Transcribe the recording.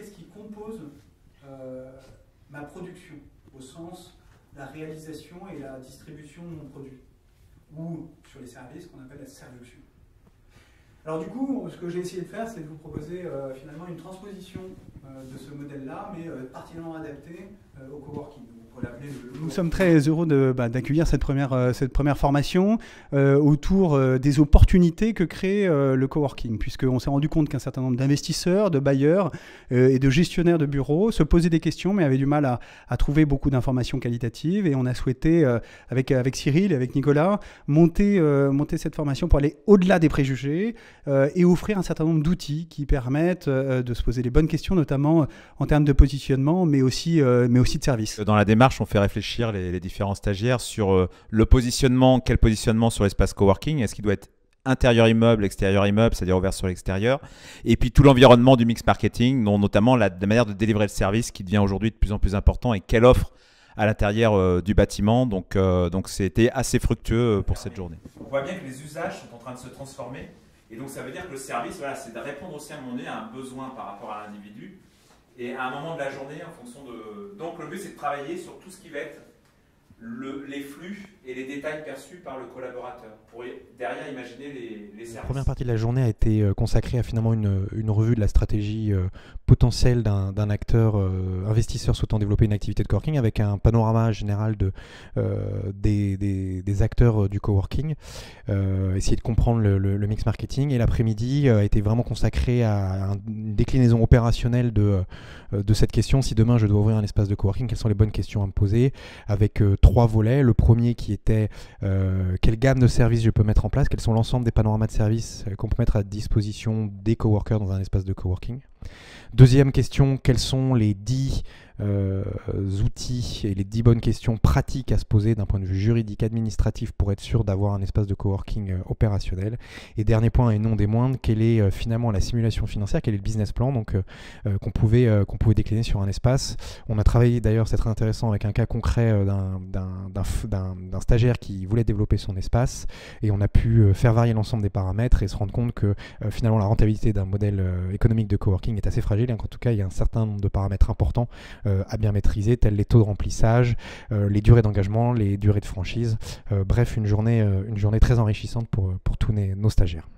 qu'est-ce qui compose ma production, au sens de la réalisation et la distribution de mon produit, ou sur les services qu'on appelle la servition. Alors du coup, ce que j'ai essayé de faire, c'est de vous proposer finalement une transposition de ce modèle-là, mais particulièrement adapté au coworking. Nous sommes très heureux d'accueillir cette première formation autour des opportunités que crée le coworking, puisqu'on s'est rendu compte qu'un certain nombre d'investisseurs, de bailleurs et de gestionnaires de bureaux se posaient des questions, mais avaient du mal à trouver beaucoup d'informations qualitatives. Et on a souhaité, avec Cyril et avec Nicolas, monter cette formation pour aller au-delà des préjugés et offrir un certain nombre d'outils qui permettent de se poser les bonnes questions, notamment en termes de positionnement, mais aussi de service. Dans la démarche, on fait réfléchir les différents stagiaires sur le positionnement, quel positionnement sur l'espace coworking, est-ce qu'il doit être intérieur immeuble, extérieur immeuble, c'est-à-dire ouvert sur l'extérieur, et puis tout l'environnement du mix marketing, dont notamment la manière de délivrer le service qui devient aujourd'hui de plus en plus important et quelle offre à l'intérieur du bâtiment. Donc c'était assez fructueux pour cette journée. On voit bien que les usages sont en train de se transformer, et donc ça veut dire que le service, voilà, c'est de répondre aussi à un moment donné à un besoin par rapport à l'individu. Et à un moment de la journée, en fonction de... Donc le but, c'est de travailler sur tout ce qui va être les flux et les détails perçus par le collaborateur, pour derrière imaginer les services. La première partie de la journée a été consacrée à finalement une revue de la stratégie potentielle d'un acteur investisseur souhaitant développer une activité de coworking, avec un panorama général des acteurs du coworking, essayer de comprendre le mix marketing. Et l'après-midi a été vraiment consacré à une déclinaison opérationnelle de cette question: si demain je dois ouvrir un espace de coworking, quelles sont les bonnes questions à me poser, avec 3 volets. Le premier qui était quelle gamme de services je peux mettre en place, quels sont l'ensemble des panoramas de services qu'on peut mettre à disposition des coworkers dans un espace de coworking. Deuxième question, quels sont les 10 outils et les 10 bonnes questions pratiques à se poser d'un point de vue juridique, administratif, pour être sûr d'avoir un espace de coworking opérationnel. Et dernier point et non des moindres, quelle est finalement la simulation financière, quel est le business plan qu'on pouvait décliner sur un espace. On a travaillé d'ailleurs, c'est très intéressant, avec un cas concret d'un stagiaire qui voulait développer son espace, et on a pu faire varier l'ensemble des paramètres et se rendre compte que finalement la rentabilité d'un modèle économique de coworking est assez fragile, et qu'en tout cas il y a un certain nombre de paramètres importants à bien maîtriser, tels les taux de remplissage, les durées d'engagement, les durées de franchise. Bref, une journée très enrichissante pour tous nos stagiaires.